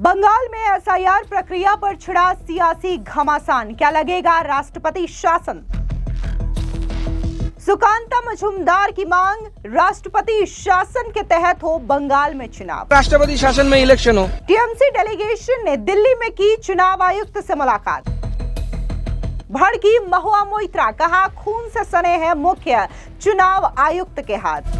बंगाल में एसआईआर प्रक्रिया पर छिड़ा सियासी घमासान, क्या लगेगा राष्ट्रपति शासन? सुकांता मजूमदार की मांग, राष्ट्रपति शासन के तहत हो बंगाल में चुनाव, राष्ट्रपति शासन में इलेक्शन हो। टीएमसी डेलीगेशन ने दिल्ली में की चुनाव आयुक्त से मुलाकात, भड़की महुआ मोइत्रा, कहा खून से सने हैं मुख्य चुनाव आयुक्त के हाथ।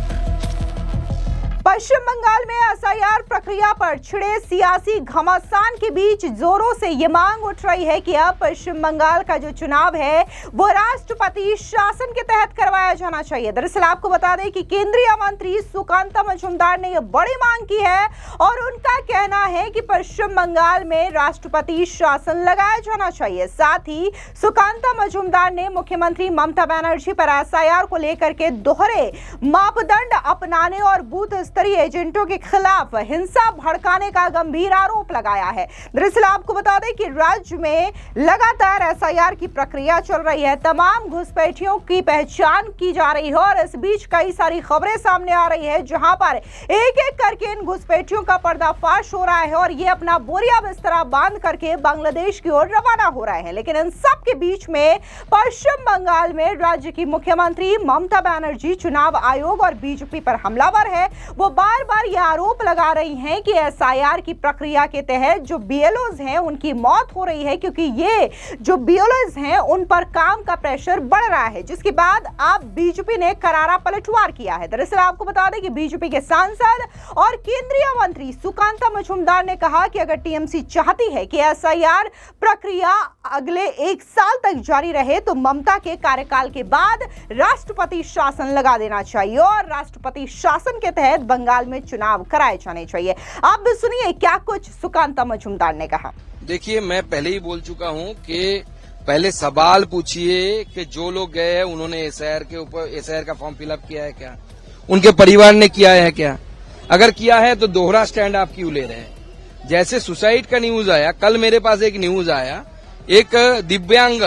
पश्चिम बंगाल में एसआईआर प्रक्रिया पर छिड़े सियासी घमासान के बीच जोरों से ये मांग उठ रही है कि अब पश्चिम बंगाल का जो चुनाव है वो राष्ट्रपति शासन के तहत करवाया जाना चाहिए। दरअसल आपको बता दें कि केंद्रीय मंत्री सुकांता मजूमदार ने यह बड़ी मांग की है और उनका कहना है कि पश्चिम बंगाल में राष्ट्रपति शासन लगाया जाना चाहिए। साथ ही सुकांता मजूमदार ने मुख्यमंत्री ममता बनर्जी पर एसआईआर को लेकर के दोहरे मापदंड अपनाने और बूथ स्तरीय एजेंटों के खिलाफ हिंसा भड़काने का गंभीर आरोप लगाया है। दरअसल आपको बता दें कि राज्य में लगातार एसआईआर की प्रक्रिया चल रही है, तमाम घुसपैठियों की पहचान की जा रही है और इस बीच कई सारी खबरें सामने आ रही है जहां पर एक एक करके इन घुसपैठियों का पर्दाफाश हो रहा है और ये अपना बोरिया बिस्तरा बांध करके बांग्लादेश की ओर रवाना हो रहे हैं। लेकिन इन सब के बीच में पश्चिम बंगाल में राज्य की मुख्यमंत्री ममता बनर्जी चुनाव आयोग और बीजेपी पर हमलावर है। वो बार बार यह आरोप लगा रही हैं कि एसआईआर की प्रक्रिया के तहत जो बीएलओज हैं उनकी मौत हो रही है, क्योंकि ये जो बीएलओज हैं उन पर काम का प्रेशर बढ़ रहा है, जिसके बाद अब बीजेपी ने करारा पलटवार किया है। दरअसल आपको बता दें कि बीजेपी के सांसद और केंद्रीय मंत्री सुकांता मजूमदार ने कहा कि अगर टीएमसी चाहती है कि एसआईआर प्रक्रिया अगले 1 साल तक जारी रहे तो ममता के कार्यकाल के बाद राष्ट्रपति शासन लगा देना चाहिए और राष्ट्रपति शासन के तहत बंगाल में चुनाव कराए जाने चाहिए। आप भी सुनिए क्या कुछ सुकांता मजूमदार ने कहा। देखिए, मैं पहले ही बोल चुका हूं कि पहले सवाल पूछिए कि जो लोग गए हैं उन्होंने एसआईआर के ऊपर एसआईआर का फॉर्म फिलअप किया है क्या, उनके परिवार ने किया है क्या, अगर किया है तो दोहरा स्टैंड आप क्यों ले रहे हैं। जैसे सुसाइड का न्यूज आया, कल मेरे पास एक न्यूज आया, एक दिव्यांग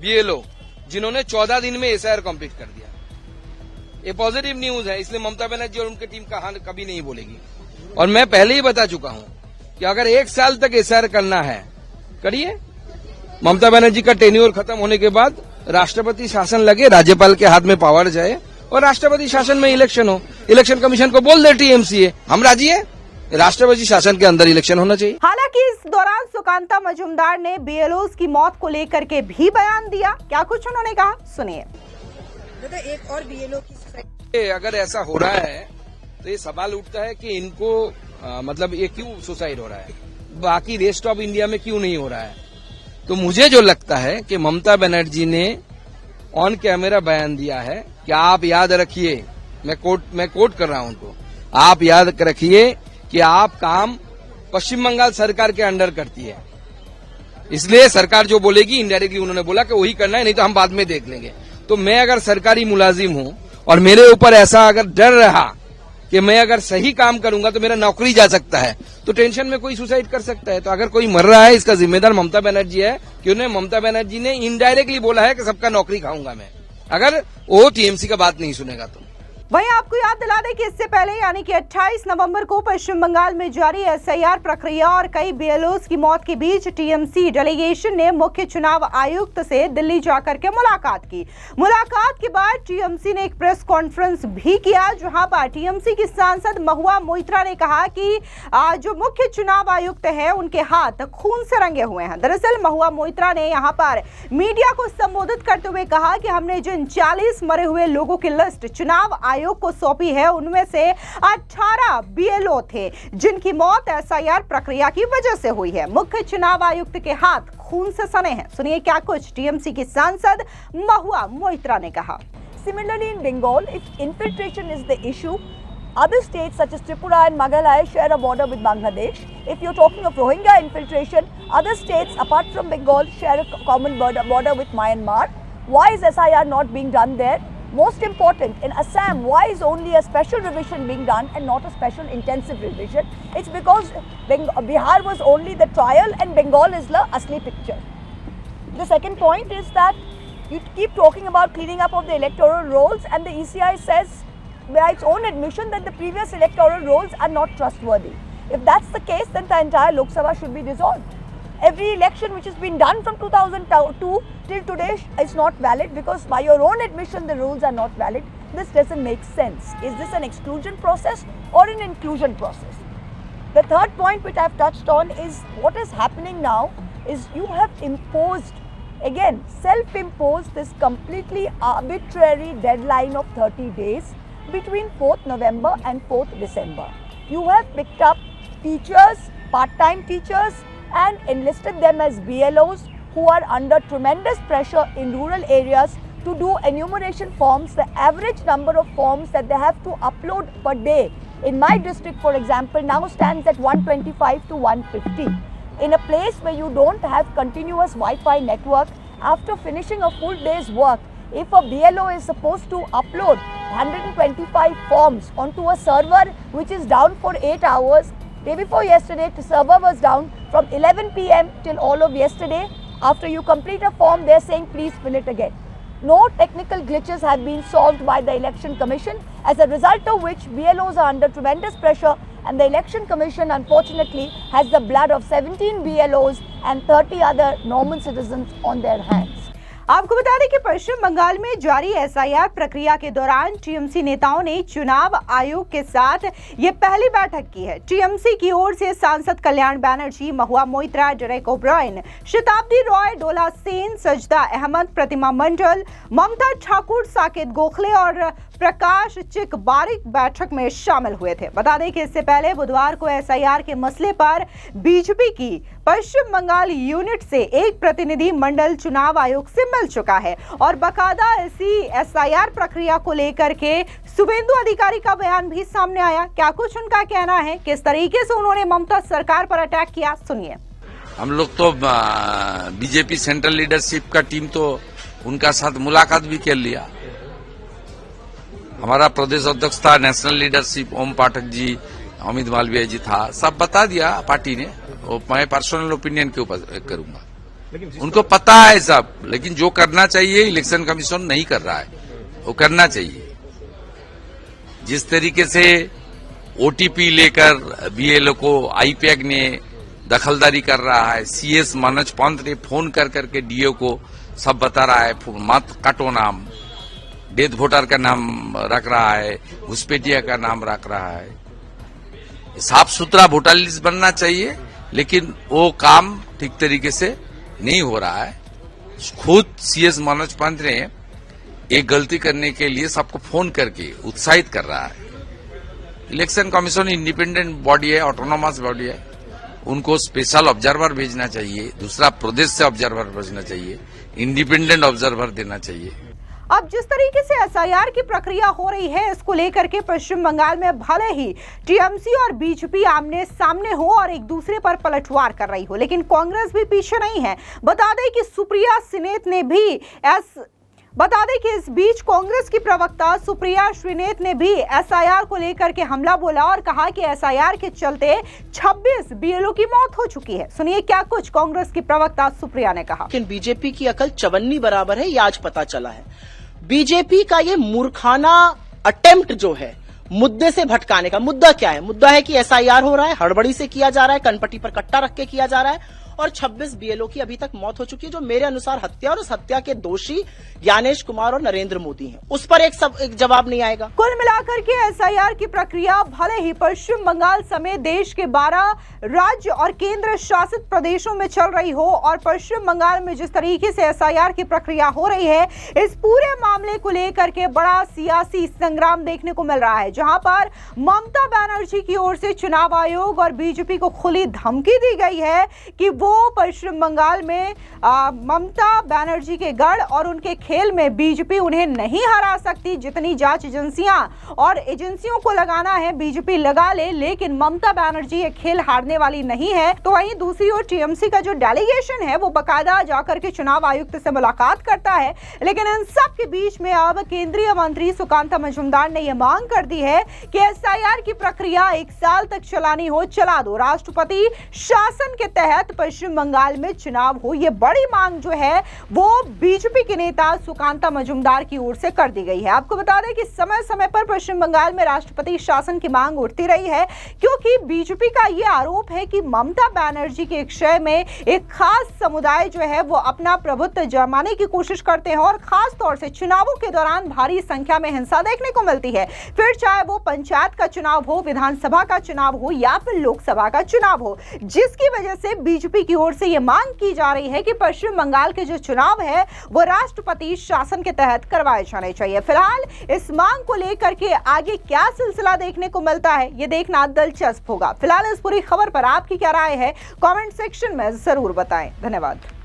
बीएलओ जिन्होंने 14 दिन में एसआईआर कंप्लीट कर दिया। ये पॉजिटिव न्यूज है, इसलिए ममता बनर्जी और उनकी टीम कहा कभी नहीं बोलेगी। और मैं पहले ही बता चुका हूं कि अगर 1 साल तक एसआईआर करना है करिए। ममता बनर्जी का टेन्योर खत्म होने के बाद राष्ट्रपति शासन लगे, राज्यपाल के हाथ में पावर जाए और राष्ट्रपति शासन में इलेक्शन हो। इलेक्शन कमीशन को बोल दे टीएमसी है, हम राजी है, राष्ट्रपति शासन के अंदर इलेक्शन होना चाहिए। हालांकि इस दौरान सुकांता मजूमदार ने बीएलओज की मौत को लेकर के भी बयान दिया। क्या कुछ उन्होंने कहा, सुनिए। एक और बीएलओ की अगर ऐसा हो रहा है तो ये सवाल उठता है कि इनको मतलब ये क्यों सुसाइड हो रहा है, बाकी रेस्ट ऑफ इंडिया में क्यों नहीं हो रहा है। तो मुझे जो लगता है कि ममता बनर्जी ने ऑन कैमरा बयान दिया है कि आप याद रखिए, मैं कोट कर रहा हूं उनको, आप याद रखिए कि आप काम पश्चिम बंगाल सरकार के अंडर करती है, इसलिए सरकार जो बोलेगी इनडायरेक्टली उन्होंने बोला कि वही करना है, नहीं तो हम बाद में देख लेंगे। तो मैं अगर सरकारी मुलाजिम हूं और मेरे ऊपर ऐसा अगर डर रहा कि मैं अगर सही काम करूंगा तो मेरा नौकरी जा सकता है, तो टेंशन में कोई सुसाइड कर सकता है। तो अगर कोई मर रहा है इसका जिम्मेदार ममता बनर्जी है, क्योंकि ममता बनर्जी ने इनडायरेक्टली बोला है कि सबका नौकरी खाऊंगा मैं, अगर वो टीएमसी का बात नहीं सुनेगा तो। वहीं आपको याद दिला दें कि इससे पहले यानी कि 28 नवंबर को पश्चिम बंगाल में जारी एसआईआर प्रक्रिया और कई बीएलओज की मौत के बीच टीएमसी डेलीगेशन ने मुख्य चुनाव आयुक्त से दिल्ली जाकर के मुलाकात की। मुलाकात के बाद टीएमसी ने एक प्रेस कॉन्फ्रेंस भी किया, जहां पर टीएमसी की सांसद महुआ मोइत्रा ने कहा कि जो मुख्य चुनाव आयुक्त है उनके हाथ खून से रंगे हुए हैं। दरअसल महुआ मोइत्रा ने यहां पर मीडिया को संबोधित करते हुए कहा कि हमने जिन 40 मरे हुए लोगों की लिस्ट चुनाव आयोग को सौंपी है उनमें से 18 बीएलओ थे जिनकी मौत एसआईआर प्रक्रिया की वजह से हुई है। मुख्य चुनाव आयुक्त के हाथ खून से सने हैं। सुनिए क्या कुछ टीएमसी की सांसद महुआ मोइत्रा ने कहा। Similarly in Bengal, if infiltration is the issue, other states such as Tripura and Meghalaya share a border with Bangladesh. If you're talking of Rohingya infiltration, other states apart from Bengal share a common border with Myanmar. Why is SIR not being done there? Most important, in Assam, why is only a special revision being done and not a special intensive revision? It's because Bihar was only the trial and Bengal is the asli picture. The second point is that you keep talking about cleaning up of the electoral rolls, and the ECI says by its own admission that the previous electoral rolls are not trustworthy. If that's the case, then the entire Lok Sabha should be dissolved. Every election which has been done from 2002 till today is not valid, because by your own admission the rules are not valid. This doesn't make sense. Is this an exclusion process or an inclusion process? The third point which I have touched on is what is happening now is you have imposed, again self-imposed, this completely arbitrary deadline of 30 days between 4th November and 4th December. You have picked up teachers, part-time teachers, and enlisted them as BLOs who are under tremendous pressure in rural areas to do enumeration forms. The average number of forms that they have to upload per day in my district, for example, now stands at 125 to 150. In a place where you don't have continuous Wi-Fi network, after finishing a full day's work, if a BLO is supposed to upload 125 forms onto a server which is down for 8 hours, day before yesterday the server was down from 11 PM till all of yesterday. After you complete a form, they are saying please fill it again. No technical glitches have been solved by the Election Commission, as a result of which BLOs are under tremendous pressure, and the Election Commission unfortunately has the blood of 17 BLOs and 30 other normal citizens on their hands. आपको बता दें कि पश्चिम बंगाल में जारी SIR प्रक्रिया के दौरान TMC नेताओं ने चुनाव आयोग के साथ ये पहली बैठक की है। टीएमसी की ओर से सांसद कल्याण बैनर्जी, महुआ मोइत्रा, डेरेक ओब्रायन, शताब्दी रॉय, डोला सेन, सजदा अहमद, प्रतिमा मंडल, ममता ठाकुर, साकेत गोखले और प्रकाश चिक बारिक बैठक में शामिल हुए थे। बता दें कि इससे पहले बुधवार को एसआईआर के मसले पर बीजेपी की पश्चिम बंगाल यूनिट से एक प्रतिनिधि मंडल चुनाव आयोग से मिल चुका है और बकायदा इसी एसआईआर प्रक्रिया को लेकर के शुभेंदु अधिकारी का बयान भी सामने आया। क्या कुछ उनका कहना है, किस तरीके से उन्होंने ममता सरकार पर अटैक किया, सुनिए। हम लोग तो बीजेपी सेंट्रल लीडरशिप का टीम तो उनका साथ मुलाकात भी कर लिया। हमारा प्रदेश अध्यक्ष था, नेशनल लीडरशिप ओम पाठक जी, अमित मालवीय जी था, सब बता दिया पार्टी ने। मैं पर्सनल ओपिनियन के ऊपर करूंगा, उनको पता है सब, लेकिन जो करना चाहिए इलेक्शन कमीशन नहीं कर रहा है, वो करना चाहिए। जिस तरीके से ओटीपी लेकर बीएलओ को आईपैक ने दखलदारी कर रहा है, सीएस मनोज पंत ने फोन कर करके डीओ को सब बता रहा है, मत काटो नाम, डेथ वोटर का नाम रख रहा है, घुसपैठिया का नाम रख रहा है। साफ सुथरा वोटर लिस्ट बनना चाहिए, लेकिन वो काम ठीक तरीके से नहीं हो रहा है। खुद सीएस मनोज पंत ने एक गलती करने के लिए सबको फोन करके उत्साहित कर रहा है। इलेक्शन कमीशन इंडिपेंडेंट बॉडी है, ऑटोनोमस बॉडी है, उनको स्पेशल ऑब्जर्वर भेजना चाहिए, दूसरा प्रदेश से ऑब्जर्वर भेजना चाहिए, इंडिपेंडेंट ऑब्जर्वर देना चाहिए। अब जिस तरीके से एसआईआर की प्रक्रिया हो रही है, इसको लेकर के पश्चिम बंगाल में भले ही टीएमसी और बीजेपी आमने सामने हो और एक दूसरे पर पलटवार कर रही हो, लेकिन कांग्रेस भी पीछे नहीं है। बता दें कि सुप्रिया श्रीनेत ने भी इस बीच कांग्रेस की प्रवक्ता सुप्रिया श्रीनेत ने भी एसआईआर को लेकर के हमला बोला और कहा कि एसआईआर के चलते 26 बीएलओ की मौत हो चुकी है। सुनिए क्या कुछ कांग्रेस की प्रवक्ता सुप्रिया ने कहा। लेकिन बीजेपी की अकल चवन्नी बराबर है, ये आज पता चला है। बीजेपी का ये मूर्खाना अटेम्प्ट जो है मुद्दे से भटकाने का, मुद्दा क्या है? मुद्दा है कि एसआईआर हो रहा है, हड़बड़ी से किया जा रहा है, कनपट्टी पर कट्टा रख के किया जा रहा है और 26 बीएलओ की अभी तक मौत हो चुकी है, जो मेरे अनुसार हत्या और उस हत्या के दोषी ज्ञानेश कुमार और नरेंद्र मोदी हैं। उस पर एक जवाब नहीं आएगा। कुल मिलाकर के एसआईआर की प्रक्रिया भले ही पश्चिम बंगाल समेत देश के 12 राज्य और केंद्र शासित प्रदेशों में चल रही हो और पश्चिम बंगाल में जिस तरीके से एसआईआर की प्रक्रिया हो रही है, इस पूरे मामले को लेकर के बड़ा सियासी संग्राम देखने को मिल रहा है, जहां पर ममता बनर्जी की ओर से चुनाव आयोग और बीजेपी को खुली धमकी दी गई है कि वो पश्चिम बंगाल में ममता बनर्जी के गढ़ और उनके खेल में बीजेपी उन्हें नहीं हरा सकती। जितनी जांच एजेंसियां और एजेंसियों को लगाना है बीजेपी लगा ले, लेकिन ममता बनर्जी ये खेल हारने वाली नहीं है। तो वहीं दूसरी ओर टीएमसी का जो डेलीगेशन है वो बकायदा जाकर के चुनाव आयुक्त से मुलाकात करता है, लेकिन इन सब के बीच में अब केंद्रीय मंत्री सुकांता मजूमदार ने यह मांग कर दी है कि एसआईआर की प्रक्रिया 1 साल तक चलानी हो, चला दो। राष्ट्रपति शासन के तहत पश्चिम बंगाल में चुनाव हो, ये बड़ी मांग जो है वो बीजेपी के नेता सुकांता मजूमदार की ओर से कर दी गई है। आपको बता दें कि समय समय पर पश्चिम बंगाल में राष्ट्रपति शासन की मांग उठती रही है, क्योंकि बीजेपी का यह आरोप है कि ममता बनर्जी के क्षय में एक खास समुदाय जो है वो अपना प्रभुत्व जमाने की कोशिश करते हैं और खास तौर से चुनावों के दौरान भारी संख्या में हिंसा देखने को मिलती है। फिर चाहे वो पंचायत का चुनाव हो, विधानसभा का चुनाव हो या फिर लोकसभा का चुनाव हो, जिसकी वजह से बीजेपी की ओर से यह मांग की जा रही है कि पश्चिम बंगाल के जो चुनाव है वो राष्ट्रपति शासन के तहत करवाए जाने चाहिए। फिलहाल इस मांग को लेकर के आगे क्या सिलसिला देखने को मिलता है, ये देखना दिलचस्प होगा। फिलहाल इस पूरी खबर पर आपकी क्या राय है, कमेंट सेक्शन में जरूर बताएं। धन्यवाद।